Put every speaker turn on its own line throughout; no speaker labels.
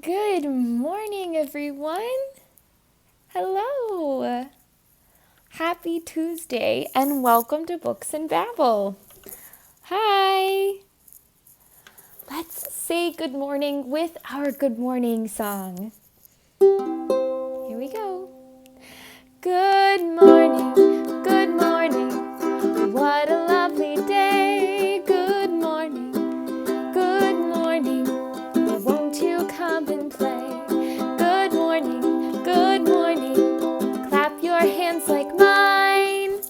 Good morning, everyone. Hello. Happy Tuesday and welcome to Books and Babble. Hi. Let's say good morning with our good morning song. Here we go. Good morning, good morning. What a lovely day. Good morning, good morning. Won't you come and play? Good morning, good morning. Clap your hands like mine.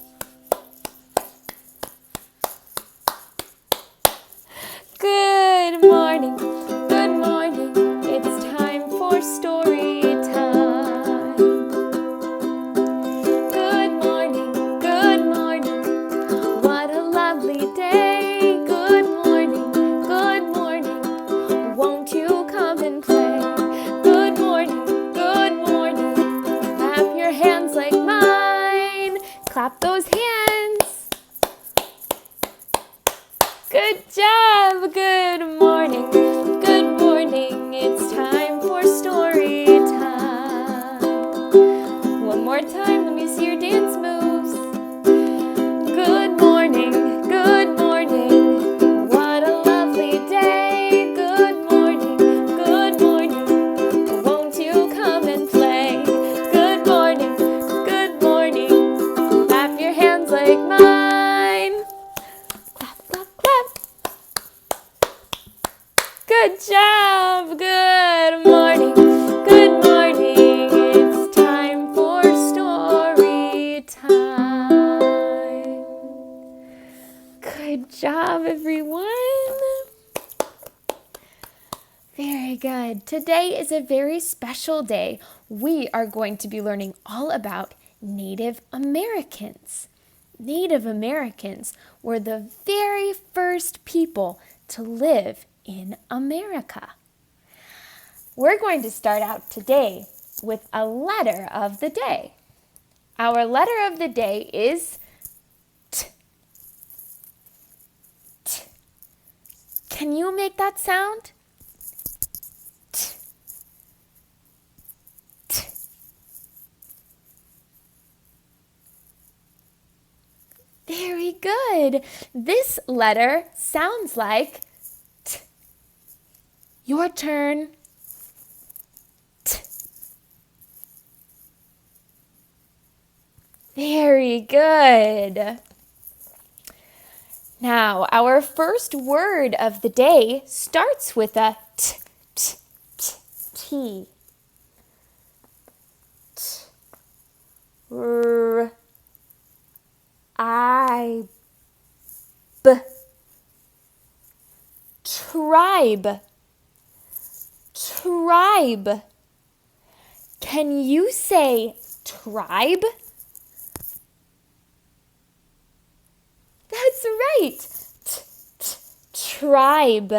Good morning, good morning. It's time for story time. Good morning, good morning. What a lovely day. Good morning, good morning. Won't you come and play? Good morning, good morning. Clap your hands like mine. Clap those hands. Good job. Good morning, good morning. It's time for story time. One more time. Let me see your dance moves. Good morning, good morning. What a lovely day. Good morning, good morning. Won't you come and play? Good morning, good morning. Clap your hands like mine. Clap, clap, clap. Good job. Good morning, good morning. It's time for story time. Good job, everyone. Very good. Today is a very special day. We are going to be learning all about Native Americans. Native Americans were the very first people to live in America. We're going to start out today with a letter of the day. Our letter of the day is T. T. Can you make that sound? T. T. Very good. This letter sounds like T. Your turn. T. Very good. Now, our first word of the day starts with a T, T, T, T. T. R, I, B. Tribe. Tribe. Can you say tribe? That's right. T, t, tribe.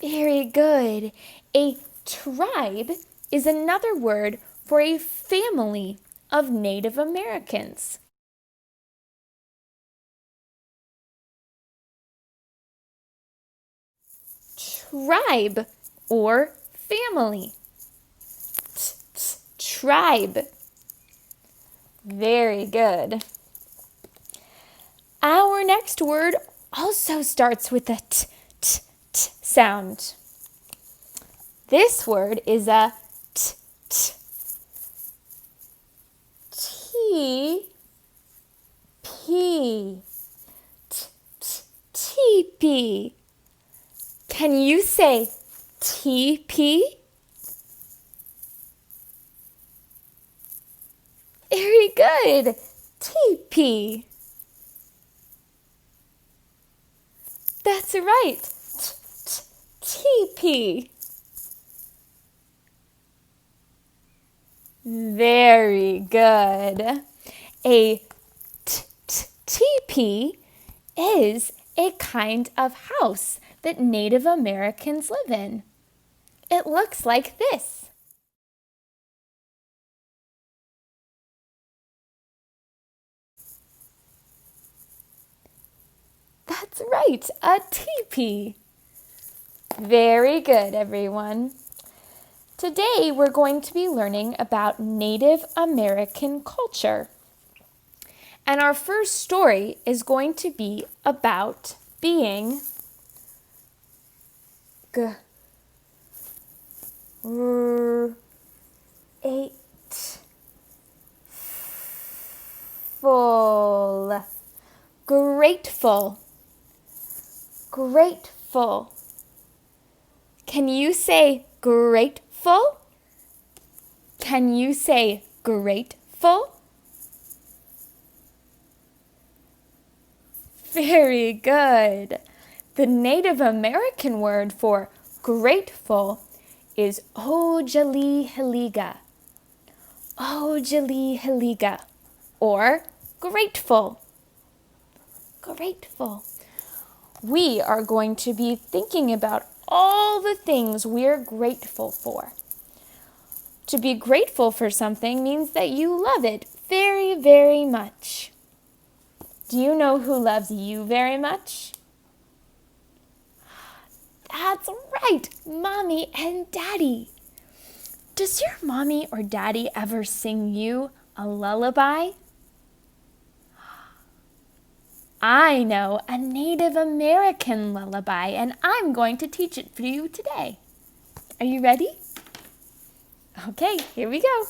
Very good. A tribe is another word for a family of Native Americans. Tribe or family. T, t, tribe. Very good. Our next word also starts with a T, T, T sound. This word is a T, T. T, P. T, T, teepee. Can you say teepee? Very good. Teepee. That's right. Teepee. Very good. A teepee is a kind of house that Native Americans live in. It looks like this. That's right, a teepee. Very good, everyone. Today we're going to be learning about Native American culture. And our first story is going to be about being grateful. Grateful. Grateful. Can you say grateful? Can you say grateful? Very good. The Native American word for grateful is ojalihiga. Ojalihiga, or grateful. Grateful. We are going to be thinking about all the things we're grateful for. To be grateful for something means that you love it very, very much. Do you know who loves you very much? That's right, Mommy and Daddy. Does your mommy or daddy ever sing you a lullaby? I know a Native American lullaby, and I'm going to teach it for you today. Are you ready? Okay, here we go.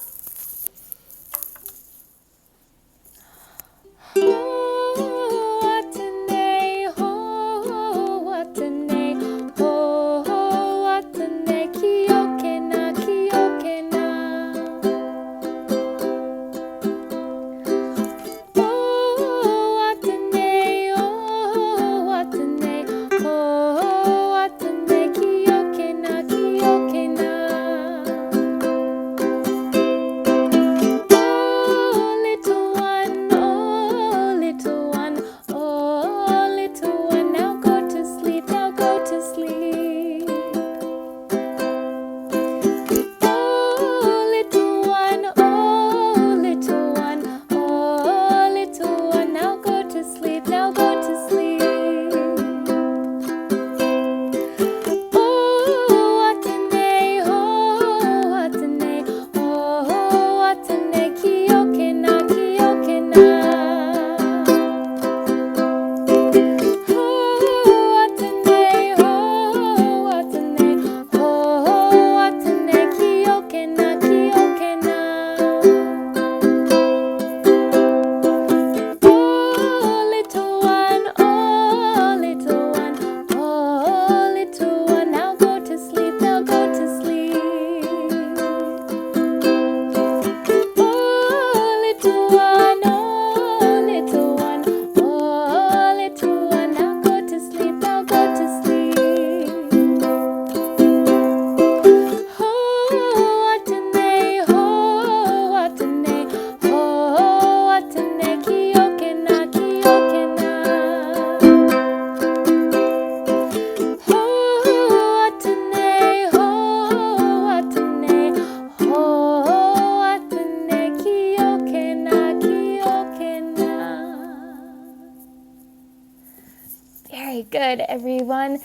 Very good, everyone.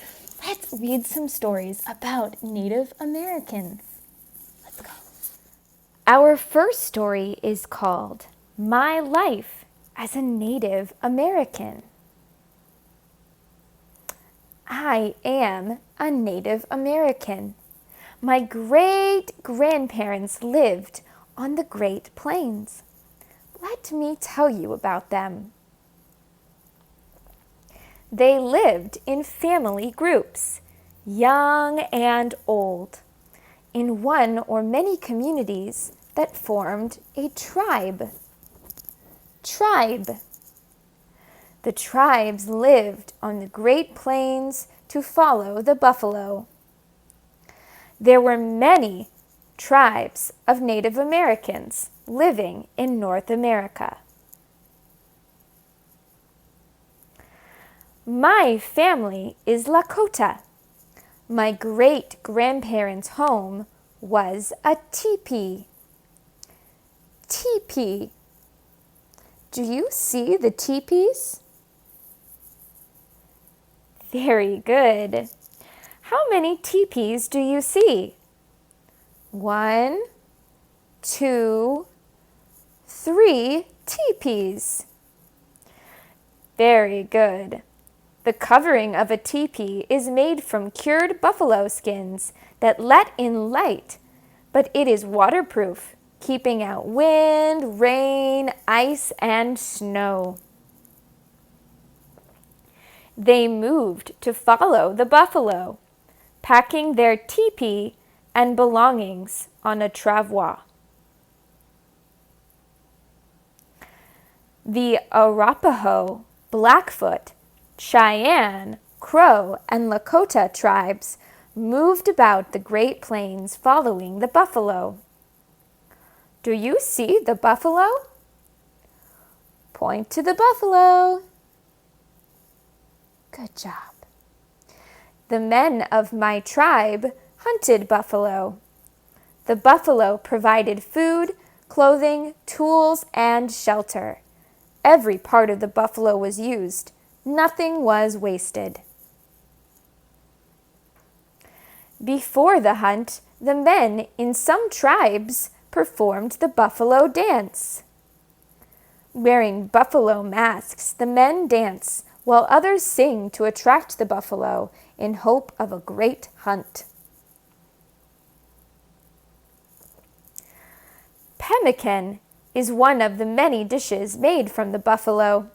Let's read some stories about Native Americans. Let's go. Our first story is called My Life as a Native American. I am a Native American. My great-grandparents lived on the Great Plains. Let me tell you about them. They lived in family groups, young and old, in one or many communities that formed a tribe. The tribes lived on the Great Plains to follow the buffalo. There were many tribes of Native Americans living in North America. My family is Lakota. My great-grandparents' home was a teepee. Teepee. Do you see the teepees? Very good. How many teepees do you see? 1, 2, 3 teepees. Very good. The covering of a teepee is made from cured buffalo skins that let in light, but it is waterproof, keeping out wind, rain, ice, and snow. They moved to follow the buffalo, packing their teepee and belongings on a travois. The Arapaho, Blackfoot, Cheyenne, Crow, and Lakota tribes moved about the Great Plains following the buffalo. Do you see the buffalo? Point to the buffalo. Good job. The men of my tribe hunted buffalo. The buffalo provided food, clothing, tools, and shelter. Every part of the buffalo was used. Nothing was wasted. Before the hunt, the men in some tribes performed the buffalo dance. Wearing buffalo masks, the men dance while others sing to attract the buffalo in hope of a great hunt. Pemmican is one of the many dishes made from the buffalo.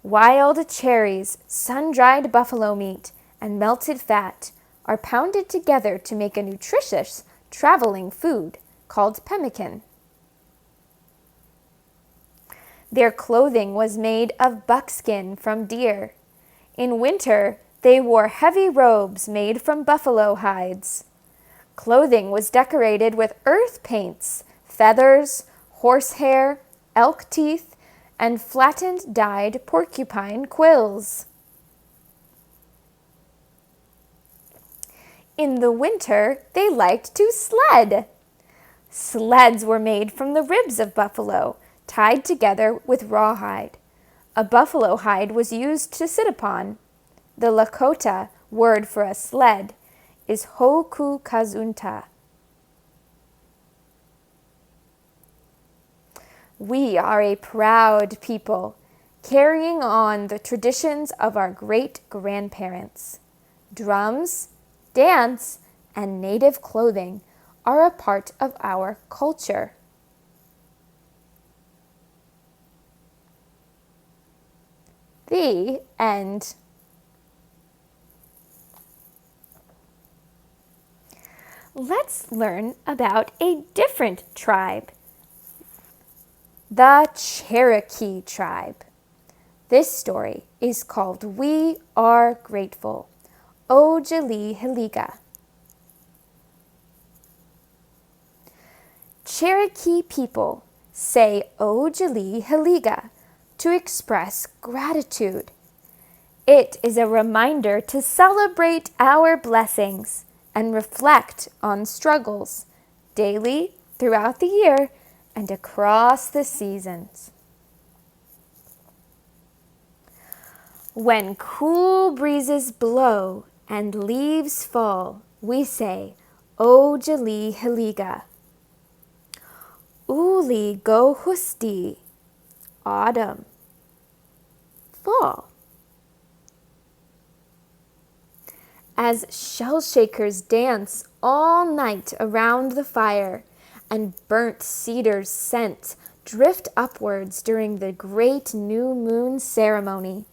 Wild cherries, sun-dried buffalo meat, and melted fat are pounded together to make a nutritious traveling food called pemmican. Their clothing was made of buckskin from deer. In winter, they wore heavy robes made from buffalo hides. Clothing was decorated with earth paints, feathers, horsehair, elk teeth, and flattened dyed porcupine quills. In the winter, they liked to sled. Sleds were made from the ribs of buffalo, tied together with rawhide. A buffalo hide was used to sit upon. The Lakota word for a sled is hokukazunta. We are a proud people, carrying on the traditions of our great-grandparents. Drums, dance, and native clothing are a part of our culture. The end. Let's learn about a different tribe. The Cherokee Tribe. This story is called We Are Grateful. Ojali Hiliga. Cherokee people say Ojali Hiliga to express gratitude. It is a reminder to celebrate our blessings and reflect on struggles daily throughout the year and across the seasons. When cool breezes blow and leaves fall, we say, Ojali Hiliga. Uli go husti, autumn, fall. As shell shakers dance all night around the fire, and burnt cedars scent drift upwards during the great new moon ceremony.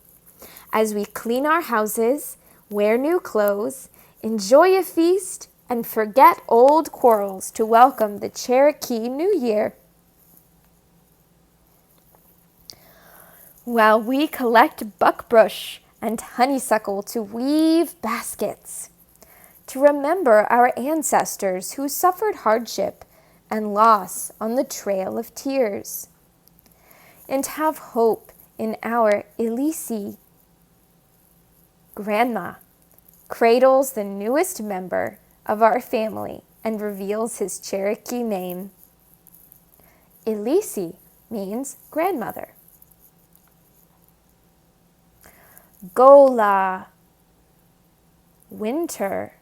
As we clean our houses, wear new clothes, enjoy a feast, and forget old quarrels to welcome the Cherokee New Year. While we collect buckbrush and honeysuckle to weave baskets, to remember our ancestors who suffered hardship and loss on the trail of tears, and have hope in our Elisi. Grandma cradles the newest member of our family and reveals his Cherokee name. Elisi means grandmother. Gola, winter.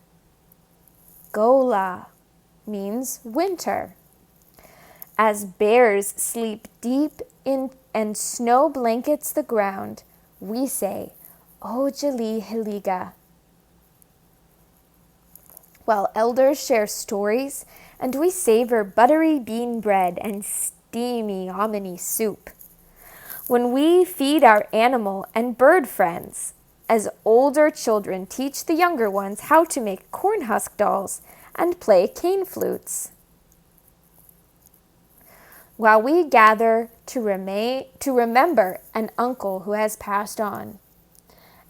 Gola means winter. As bears sleep deep in and snow blankets the ground, we say, Ojali Hiliga. While elders share stories and we savor buttery bean bread and steamy hominy soup. When we feed our animal and bird friends, as older children teach the younger ones how to make corn husk dolls and play cane flutes. While we gather to remember an uncle who has passed on.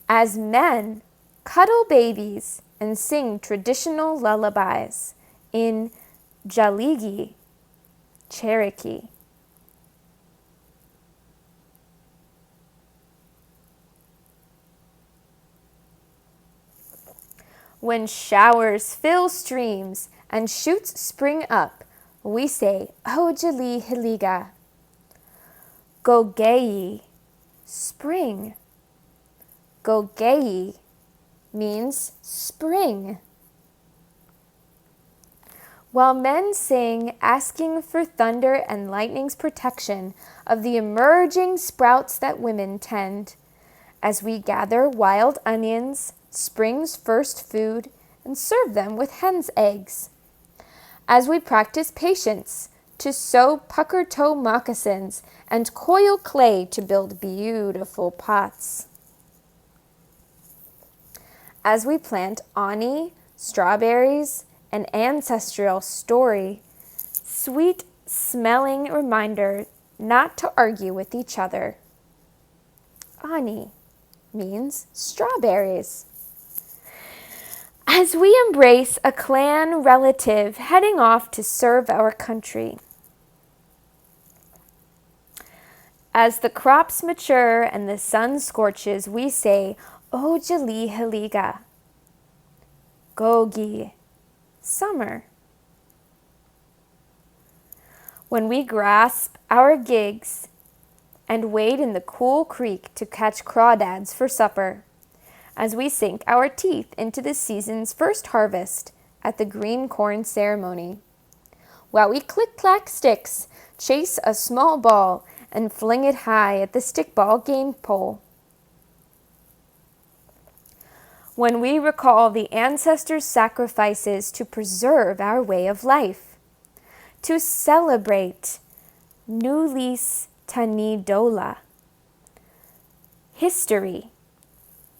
As men cuddle babies and sing traditional lullabies in Jaligi, Cherokee. When showers fill streams and shoots spring up, we say, Ojali Hiliga. Gogei, spring. Gogei means spring. While men sing, asking for thunder and lightning's protection of the emerging sprouts that women tend, as we gather wild onions, spring's first food, and serve them with hen's eggs. As we practice patience to sew pucker toe moccasins and coil clay to build beautiful pots. As we plant ani, strawberries, an ancestral story, sweet smelling reminder not to argue with each other. Ani means strawberries. As we embrace a clan relative heading off to serve our country. As the crops mature and the sun scorches, we say, Ojali Hiliga. Gogi, summer. When we grasp our gigs and wade in the cool creek to catch crawdads for supper, as we sink our teeth into the season's first harvest at the green corn ceremony, while we click-clack sticks, chase a small ball, and fling it high at the stickball game pole. When we recall the ancestors' sacrifices to preserve our way of life, to celebrate Nulis Tanidola, history,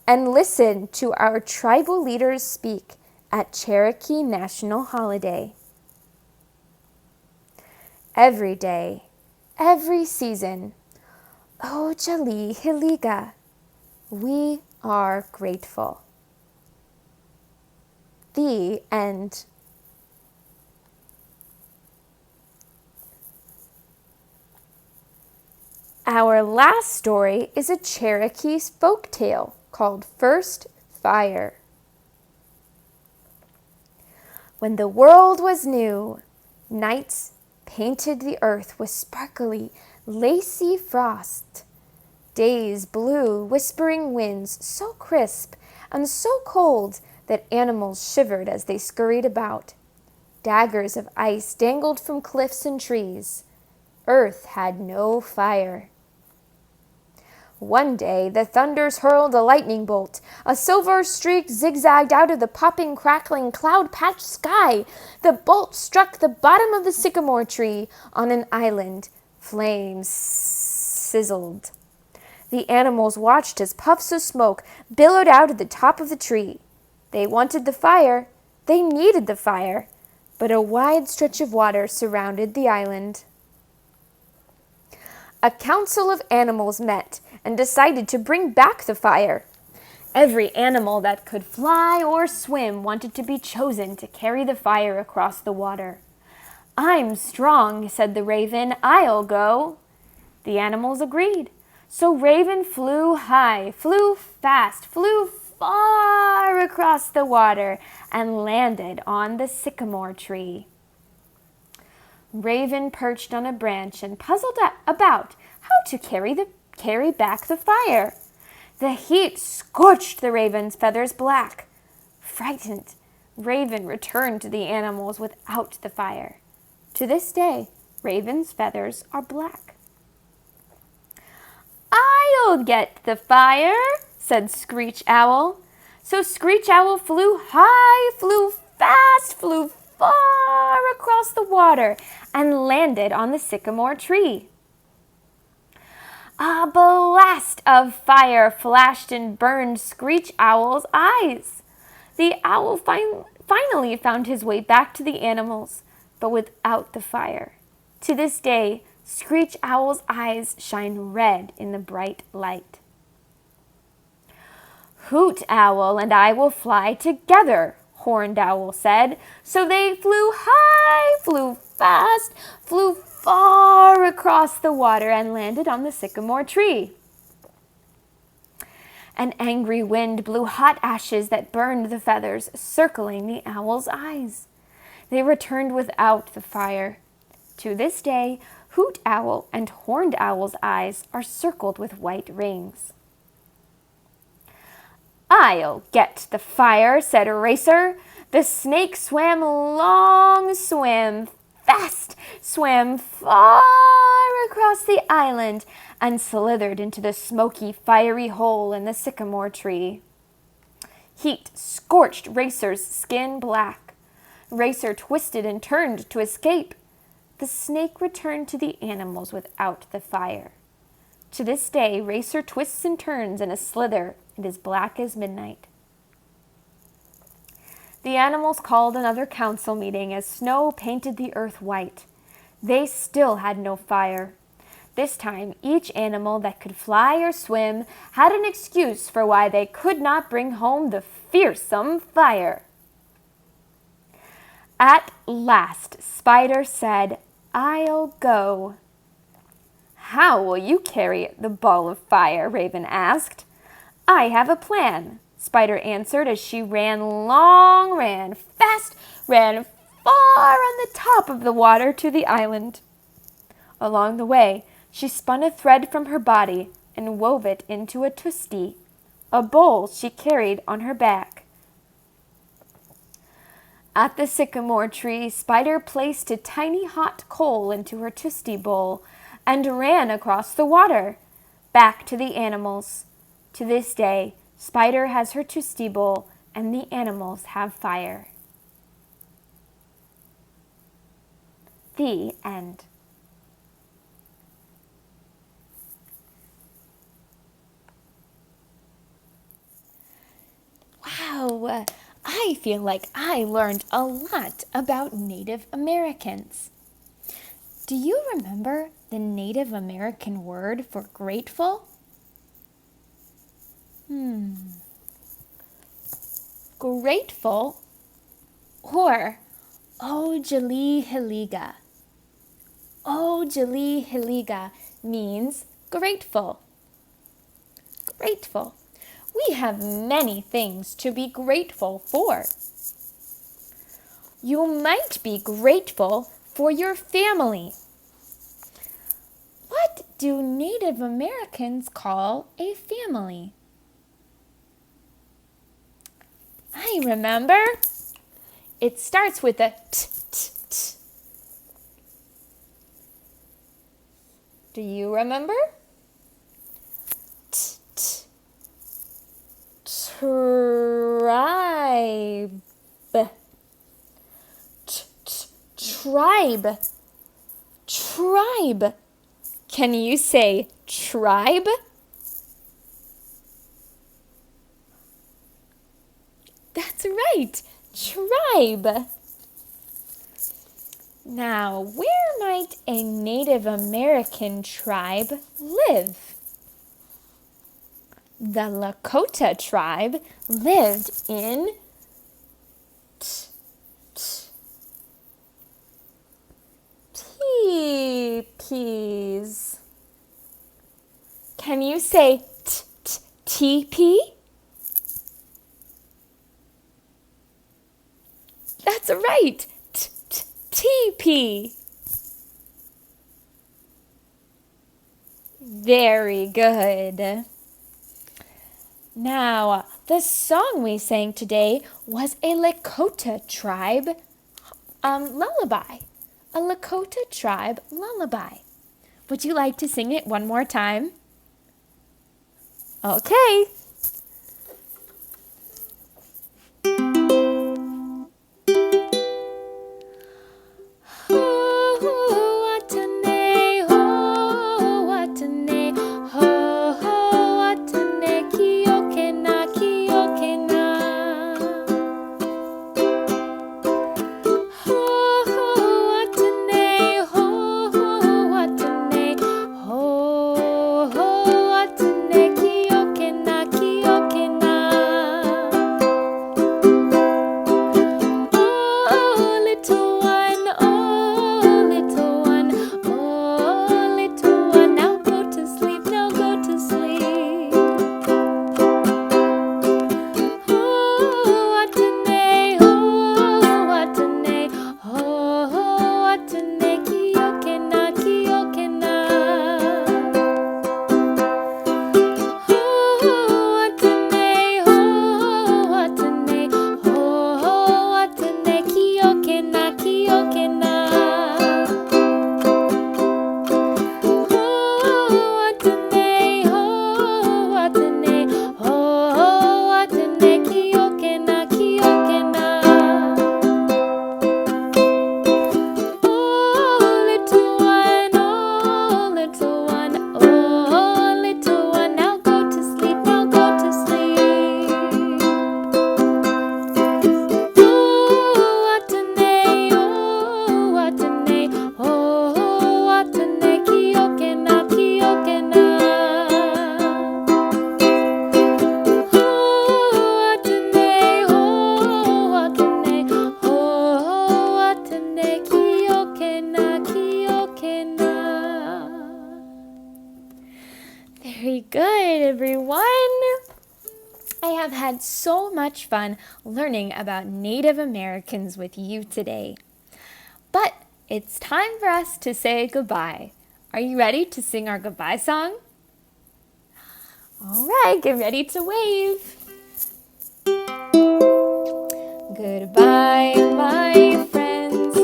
and listen to our tribal leaders speak at Cherokee National Holiday. Every day, every season, Ojali Hiliga, we are grateful. The end. Our last story is a Cherokee folktale called First Fire. When the world was new, nights painted the earth with sparkly, lacy frost. Days blew whispering winds so crisp and so cold that animals shivered as they scurried about. Daggers of ice dangled from cliffs and trees. Earth had no fire. One day, the thunders hurled a lightning bolt. A silver streak zigzagged out of the popping, crackling, cloud-patched sky. The bolt struck the bottom of the sycamore tree on an island. Flames sizzled. The animals watched as puffs of smoke billowed out at the top of the tree. They wanted the fire. They needed the fire. But a wide stretch of water surrounded the island. A council of animals met and decided to bring back the fire. Every animal that could fly or swim wanted to be chosen to carry the fire across the water. "I'm strong," said the raven. "I'll go." The animals agreed. So Raven flew high, flew fast, flew far across the water, and landed on the sycamore tree. Raven perched on a branch and puzzled about how to carry back the fire. The heat scorched the raven's feathers black. Frightened, Raven returned to the animals without the fire. To this day, Raven's feathers are black. "I'll get the fire," said Screech Owl. So Screech Owl flew high, flew fast, flew far across the water, and landed on the sycamore tree. A blast of fire flashed and burned Screech Owl's eyes. The owl finally found his way back to the animals, but without the fire. To this day, Screech Owl's eyes shine red in the bright light. "Hoot Owl and I will fly together," Horned Owl said. So they flew high, flew fast, flew far across the water and landed on the sycamore tree. An angry wind blew hot ashes that burned the feathers, circling the owl's eyes. They returned without the fire. To this day, Hoot Owl and Horned Owl's eyes are circled with white rings. "I'll get the fire," said Racer. The snake swam long, swam fast, swam far across the island, and slithered into the smoky, fiery hole in the sycamore tree. Heat scorched Racer's skin black. Racer twisted and turned to escape. The snake returned to the animals without the fire. To this day, Racer twists and turns in a slither and is black as midnight. The animals called another council meeting as snow painted the earth white. They still had no fire. This time, each animal that could fly or swim had an excuse for why they could not bring home the fearsome fire. At last, Spider said, "I'll go." "How will you carry the ball of fire?" Raven asked. "I have a plan," Spider answered as she ran long, ran fast, ran far on the top of the water to the island. Along the way, she spun a thread from her body and wove it into a twisty, a bowl she carried on her back. At the sycamore tree, Spider placed a tiny hot coal into her twisty bowl and ran across the water, back to the animals. To this day, Spider has her twisty bowl and the animals have fire. The end. Wow, I feel like I learned a lot about Native Americans. Do you remember the Native American word for grateful? Grateful or Ojali-Hiliga. Ojali-Hiliga means grateful. Grateful. We have many things to be grateful for. You might be grateful for your family. What do Native Americans call a family? I remember. It starts with a t, t, t. Do you remember? T, t. Tribe. T, t. Tribe. Tribe. Can you say tribe? That's right, tribe. Now, where might a Native American tribe live? The Lakota tribe lived in teepees. Can you say teepee? That's right, teepee. Very good. Now, The song we sang today was a Lakota Tribe lullaby. A Lakota Tribe lullaby. Would you like to sing it one more time? Okay. Very good, everyone. I have had so much fun learning about Native Americans with you today. But it's time for us to say goodbye. Are you ready to sing our goodbye song? All right, get ready to wave. Goodbye, my friends.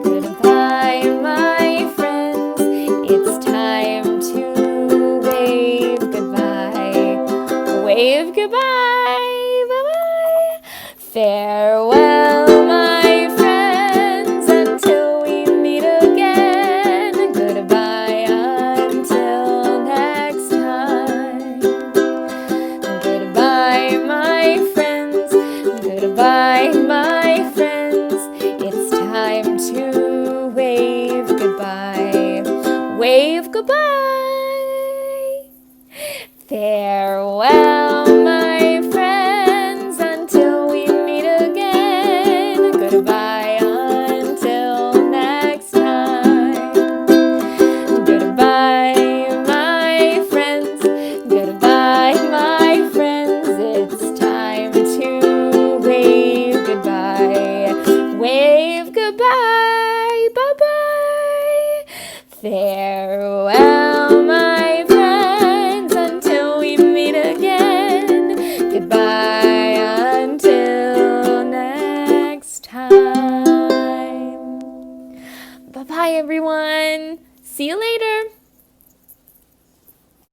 Goodbye, my friends. It's time to wave goodbye. Wave goodbye. Bye-bye. Farewell, my friends, until we meet again. Goodbye until next time. Goodbye, my friends. Goodbye, my friends. It's time to wave goodbye. Wave goodbye. Farewell, my friends, until we meet again. Goodbye until next time. Goodbye, my friends. Goodbye, my friends. It's time to wave goodbye. Wave goodbye. Bye-bye. Farewell.